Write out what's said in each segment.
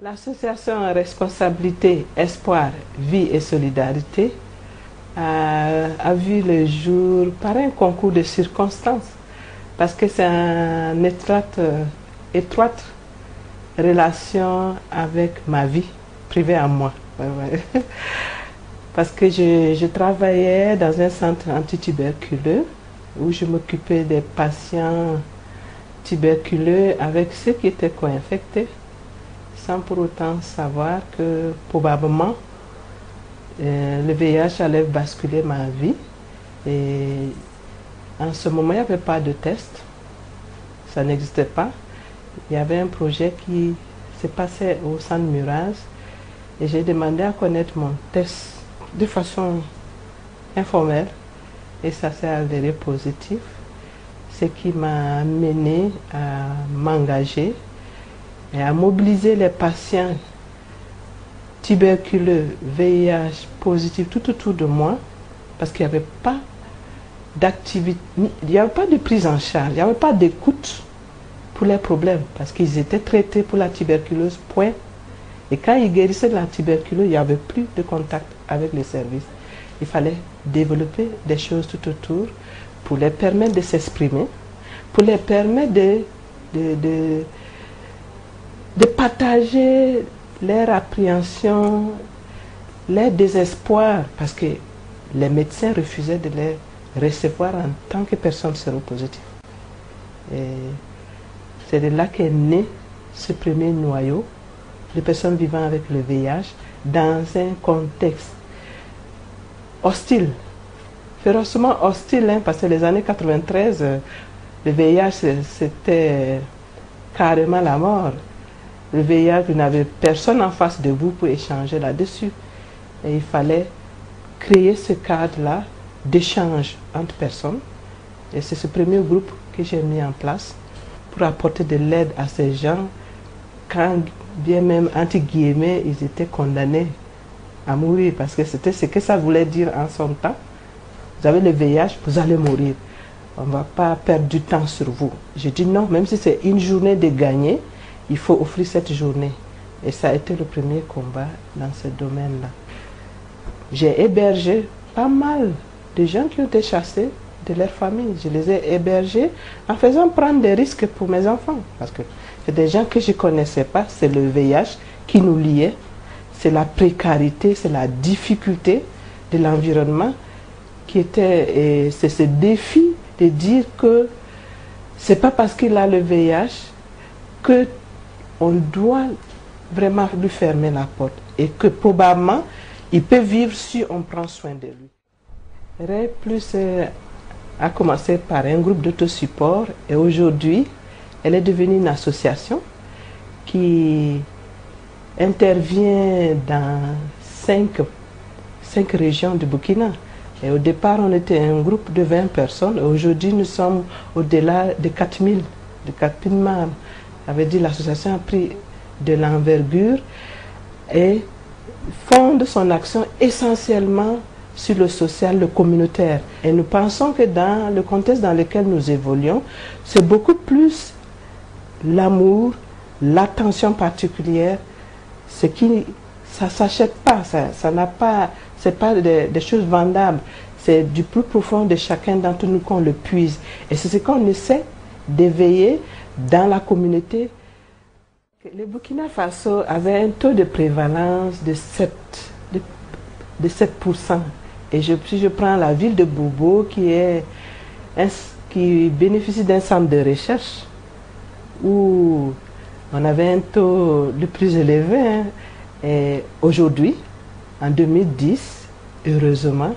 L'association Responsabilité, Espoir, Vie et Solidarité a vu le jour par un concours de circonstances parce que c'est une étroite relation avec ma vie privée à moi. Parce que je travaillais dans un centre antituberculeux où je m'occupais des patients tuberculeux avec ceux qui étaient co-infectés, sans pour autant savoir que probablement le VIH allait basculer ma vie. Et en ce moment, il n'y avait pas de test, ça n'existait pas. Il y avait un projet qui se passait au centre Muraz et j'ai demandé à connaître mon test de façon informelle et ça s'est avéré positif, ce qui m'a amené à m'engager et à mobiliser les patients tuberculeux, VIH positifs tout autour de moi, parce qu'il n'y avait pas d'activité, il n'y avait pas de prise en charge, il n'y avait pas d'écoute pour les problèmes, parce qu'ils étaient traités pour la tuberculose, point. Et quand ils guérissaient de la tuberculose, il n'y avait plus de contact avec les services. Il fallait développer des choses tout autour pour les permettre de s'exprimer, pour les permettre de partager leur appréhension, leur désespoir, parce que les médecins refusaient de les recevoir en tant que personnes séropositives. Et c'est de là qu'est né ce premier noyau de personnes vivant avec le VIH dans un contexte hostile, férocement hostile, hein, parce que les années 93, le VIH c'était carrément la mort. Le VIH, vous n'avez personne en face de vous pour échanger là-dessus. Et il fallait créer ce cadre-là d'échange entre personnes. Et c'est ce premier groupe que j'ai mis en place pour apporter de l'aide à ces gens quand bien même, entre guillemets, ils étaient condamnés à mourir. Parce que c'était ce que ça voulait dire en son temps. Vous avez le VIH, vous allez mourir. On ne va pas perdre du temps sur vous. J'ai dit non, même si c'est une journée de gagner, il faut offrir cette journée. Et ça a été le premier combat dans ce domaine-là. J'ai hébergé pas mal de gens qui ont été chassés de leur famille. Je les ai hébergés en faisant prendre des risques pour mes enfants. Parce que c'est des gens que je ne connaissais pas. C'est le VIH qui nous liait. C'est la précarité, c'est la difficulté de l'environnement qui était... Et c'est ce défi de dire que ce n'est pas parce qu'il a le VIH que on doit vraiment lui fermer la porte et que probablement il peut vivre si on prend soin de lui. REI Plus a commencé par un groupe d'autosupport et aujourd'hui elle est devenue une association qui intervient dans 5 régions du Burkina. Et au départ on était un groupe de 20 personnes et aujourd'hui nous sommes au-delà de 4000 membres. Ça veut dire l'association a pris de l'envergure et fonde son action essentiellement sur le social, le communautaire. Et nous pensons que dans le contexte dans lequel nous évoluons, c'est beaucoup plus l'amour, l'attention particulière, ce qui, ça ne s'achète pas, ça n'a pas, c'est pas des choses vendables, c'est du plus profond de chacun d'entre nous qu'on le puise. Et c'est ce qu'on essaie d'éveiller dans la communauté. Le Burkina Faso avait un taux de prévalence de 7%. Et si je prends la ville de Bobo, qui bénéficie d'un centre de recherche, où on avait un taux le plus élevé, hein. Et aujourd'hui, en 2010, heureusement,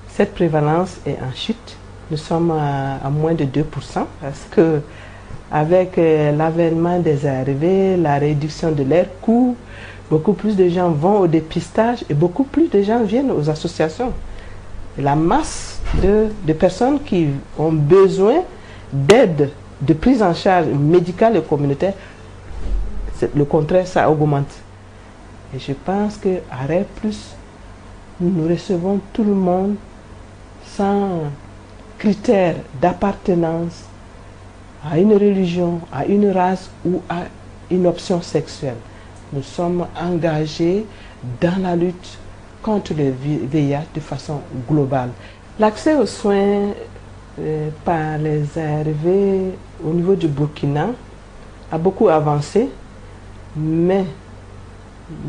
cette prévalence est en chute. Nous sommes à moins de 2%, parce que avec l'avènement des arrivées, la réduction de leurs coûts, beaucoup plus de gens vont au dépistage et beaucoup plus de gens viennent aux associations. Et la masse de personnes qui ont besoin d'aide, de prise en charge médicale et communautaire, le contraire, ça augmente. Et je pense qu'à REI Plus, nous recevons tout le monde sans critères d'appartenance à une religion, à une race ou à une option sexuelle. nous sommes engagés dans la lutte contre le VIH de façon globale. L'accès aux soins par les ARV au niveau du Burkina a beaucoup avancé, mais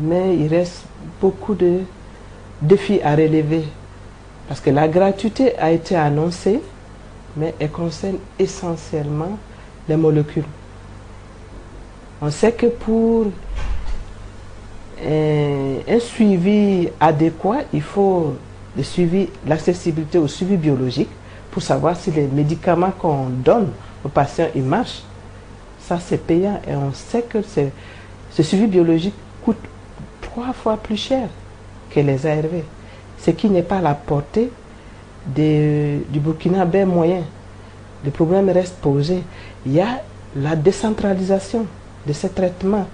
il reste beaucoup de défis à relever. Parce que la gratuité a été annoncée, mais elle concerne essentiellement les molécules. On sait que pour un suivi adéquat, il faut l'accessibilité au suivi biologique pour savoir si les médicaments qu'on donne aux patients ils marchent. Ça, c'est payant et on sait que ce suivi biologique coûte 3 fois plus cher que les ARV, ce qui n'est pas à la portée du Burkinabé moyen. Le problème reste posé. Il y a la décentralisation de ces traitements.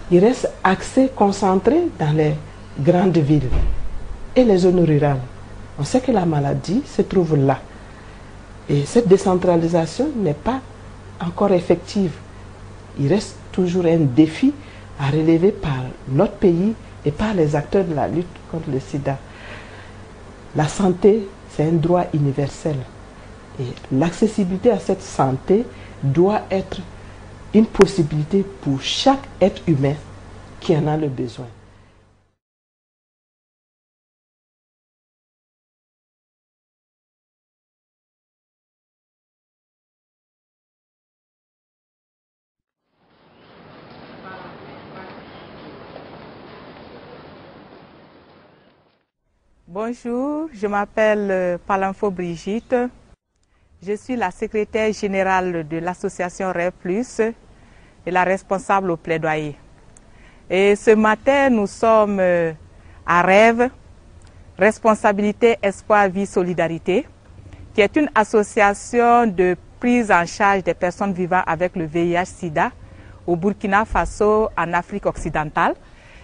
Il reste accès concentré dans les grandes villes et les zones rurales. On sait que la maladie se trouve là. Et cette décentralisation n'est pas encore effective. Il reste toujours un défi à relever par notre pays et par les acteurs de la lutte contre le sida. La santé, c'est un droit universel. Et l'accessibilité à cette santé doit être une possibilité pour chaque être humain qui en a le besoin. Bonjour, je m'appelle Palanfo Brigitte. Je suis la secrétaire générale de l'association Rêve Plus et la responsable au plaidoyer. Et ce matin, nous sommes à Rêve, Responsabilité, Espoir, Vie, Solidarité, qui est une association de prise en charge des personnes vivant avec le VIH-Sida au Burkina Faso, en Afrique occidentale,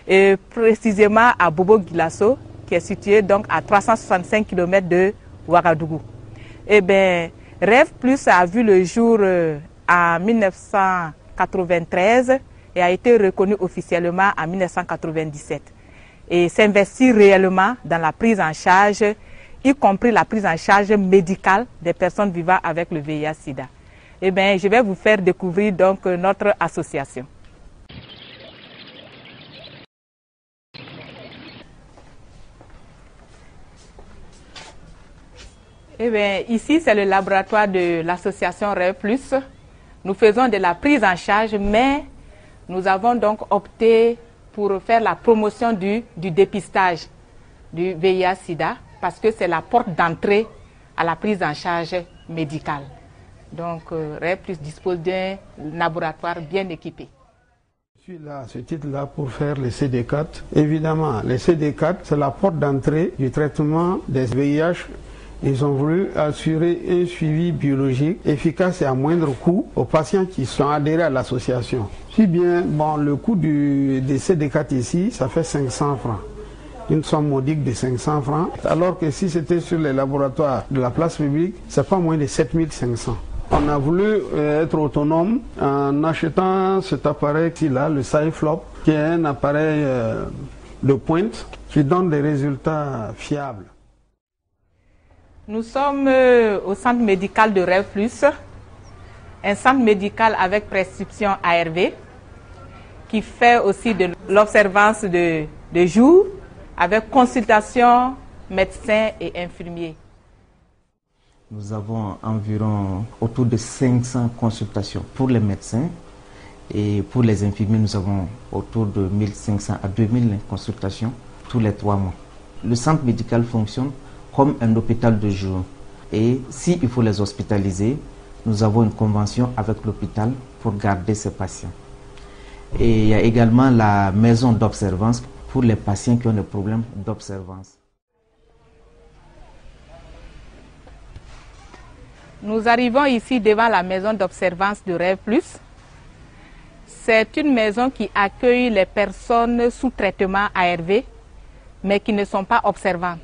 et précisément à Bobo-Dioulasso, qui est situé donc à 365 km de Ouagadougou. Eh bien, Rêve Plus a vu le jour en 1993 et a été reconnu officiellement en 1997. Et s'investit réellement dans la prise en charge, y compris la prise en charge médicale des personnes vivant avec le VIH-Sida. Eh bien, je vais vous faire découvrir donc notre association. Eh bien, ici, c'est le laboratoire de l'association Rêve Plus. Nous faisons de la prise en charge, mais nous avons donc opté pour faire la promotion du dépistage du VIH-Sida parce que c'est la porte d'entrée à la prise en charge médicale. Donc, Rêve Plus dispose d'un laboratoire bien équipé. Je suis là, à ce titre-là, pour faire les CD4. Évidemment, les CD4, c'est la porte d'entrée du traitement des VIH. Ils ont voulu assurer un suivi biologique efficace et à moindre coût aux patients qui sont adhérés à l'association. Si bien, bon, le coût des CD4 ici, ça fait 500 francs. Une somme modique de 500 francs. Alors que si c'était sur les laboratoires de la place publique, c'est pas moins de 7500. On a voulu être autonome en achetant cet appareil-là, le Cyflop, qui est un appareil de pointe qui donne des résultats fiables. Nous sommes au centre médical de Rêve Plus, un centre médical avec prescription ARV, qui fait aussi de l'observance de jour avec consultation médecins et infirmiers. Nous avons environ autour de 500 consultations pour les médecins et pour les infirmiers, nous avons autour de 1500 à 2000 consultations tous les 3 mois. Le centre médical fonctionne comme un hôpital de jour. Et s'il faut les hospitaliser, nous avons une convention avec l'hôpital pour garder ces patients. Et il y a également la maison d'observance pour les patients qui ont des problèmes d'observance. Nous arrivons ici devant la maison d'observance de Rêve Plus. C'est une maison qui accueille les personnes sous traitement ARV, mais qui ne sont pas observantes.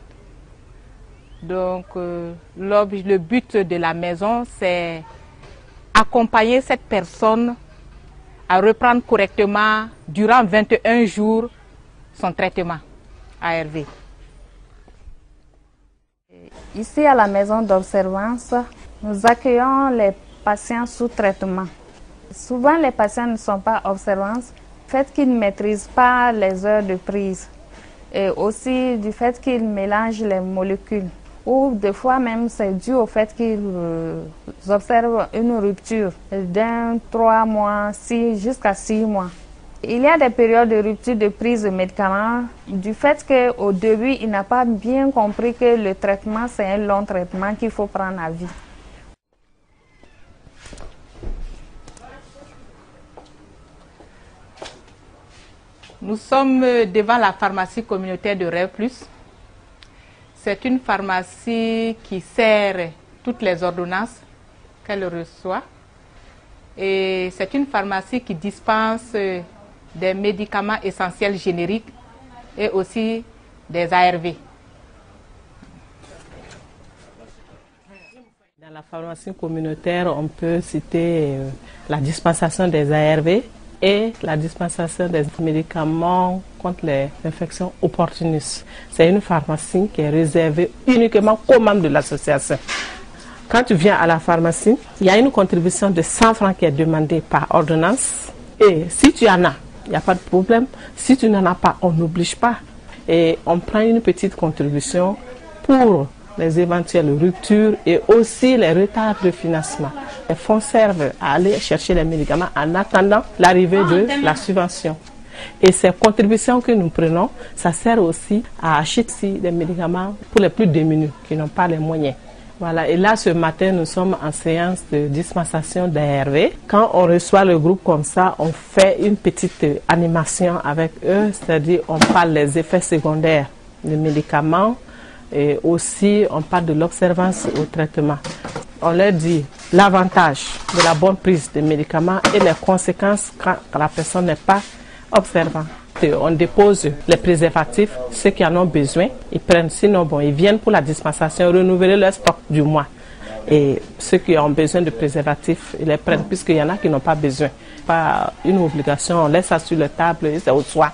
Donc, le but de la maison, c'est accompagner cette personne à reprendre correctement durant 21 jours son traitement ARV. Ici à la maison d'observance, nous accueillons les patients sous traitement. Souvent les patients ne sont pas observants du fait qu'ils ne maîtrisent pas les heures de prise et aussi du fait qu'ils mélangent les molécules. Ou des fois même c'est dû au fait qu'ils observent une rupture d'un 3 mois jusqu'à 6 mois. Il y a des périodes de rupture de prise de médicaments du fait qu'au début il n'a pas bien compris que le traitement c'est un long traitement qu'il faut prendre à vie. Nous sommes devant la pharmacie communautaire de Rêve Plus. C'est une pharmacie qui sert toutes les ordonnances qu'elle reçoit. Et c'est une pharmacie qui dispense des médicaments essentiels génériques et aussi des ARV. Dans la pharmacie communautaire, on peut citer la dispensation des ARV et la dispensation des médicaments contre les infections opportunistes. C'est une pharmacie qui est réservée uniquement aux membres de l'association. Quand tu viens à la pharmacie, il y a une contribution de 100 francs qui est demandée par ordonnance. Et si tu en as, il n'y a pas de problème. Si tu n'en as pas, on n'oblige pas. Et on prend une petite contribution pour les éventuelles ruptures et aussi les retards de financement. Les fonds servent à aller chercher les médicaments en attendant l'arrivée de la subvention. Et ces contributions que nous prenons, ça sert aussi à acheter des médicaments pour les plus démunis, qui n'ont pas les moyens. Voilà. Et là, ce matin, nous sommes en séance de dispensation d'ARV. Quand on reçoit le groupe comme ça, on fait une petite animation avec eux, c'est-à-dire on parle des effets secondaires des médicaments, et aussi on parle de l'observance au traitement. On leur dit l'avantage de la bonne prise des médicaments et les conséquences quand la personne n'est pas observante. On dépose les préservatifs, ceux qui en ont besoin, ils prennent, sinon bon, ils viennent pour la dispensation, renouveler leur stock du mois. Et ceux qui ont besoin de préservatifs, ils les prennent, puisqu'il y en a qui n'ont pas besoin. Pas une obligation, on laisse ça sur la table et c'est au soir.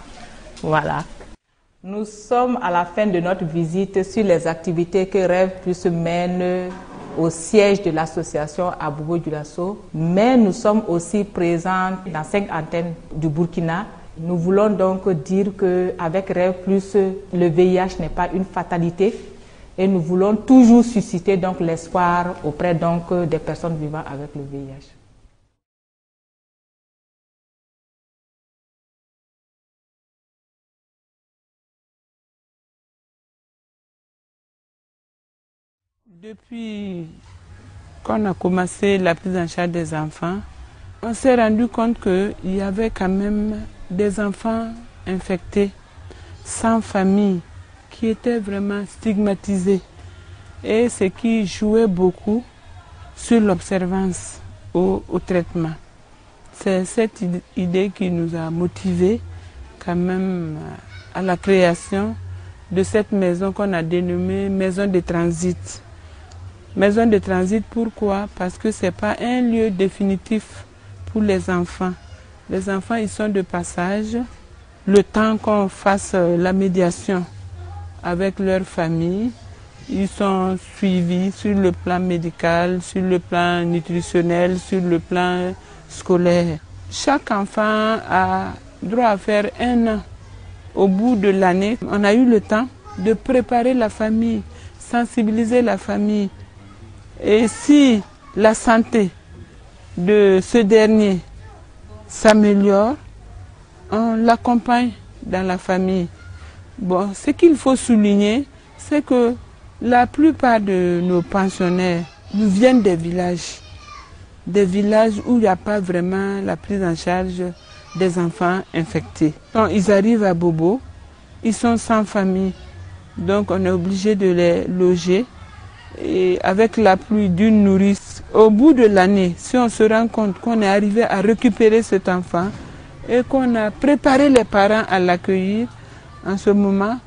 Voilà. Nous sommes à la fin de notre visite sur les activités que Rêve Plus mène au siège de l'association à Bobo-Dioulasso, mais nous sommes aussi présents dans 5 antennes du Burkina. Nous voulons donc dire qu'avec Rêve Plus, le VIH n'est pas une fatalité et nous voulons toujours susciter donc l'espoir auprès donc des personnes vivant avec le VIH. Depuis qu'on a commencé la prise en charge des enfants, on s'est rendu compte qu'il y avait quand même des enfants infectés, sans famille, qui étaient vraiment stigmatisés. Et ce qui jouait beaucoup sur l'observance au traitement. C'est cette idée qui nous a motivés quand même à la création de cette maison qu'on a dénommée Maison de Transit. Maison de transit, pourquoi? Parce que ce n'est pas un lieu définitif pour les enfants. Les enfants, ils sont de passage. Le temps qu'on fasse la médiation avec leur famille, ils sont suivis sur le plan médical, sur le plan nutritionnel, sur le plan scolaire. Chaque enfant a droit à faire 1 an. Au bout de l'année, on a eu le temps de préparer la famille, sensibiliser la famille. Et si la santé de ce dernier s'améliore, on l'accompagne dans la famille. Bon, ce qu'il faut souligner, c'est que la plupart de nos pensionnaires nous viennent des villages où il n'y a pas vraiment la prise en charge des enfants infectés. Quand ils arrivent à Bobo, ils sont sans famille, donc on est obligé de les loger. Et avec l'appui d'une nourrice, au bout de l'année, si on se rend compte qu'on est arrivé à récupérer cet enfant et qu'on a préparé les parents à l'accueillir, en ce moment,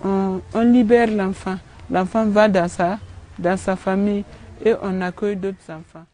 on libère l'enfant. L'enfant va dans sa famille et on accueille d'autres enfants.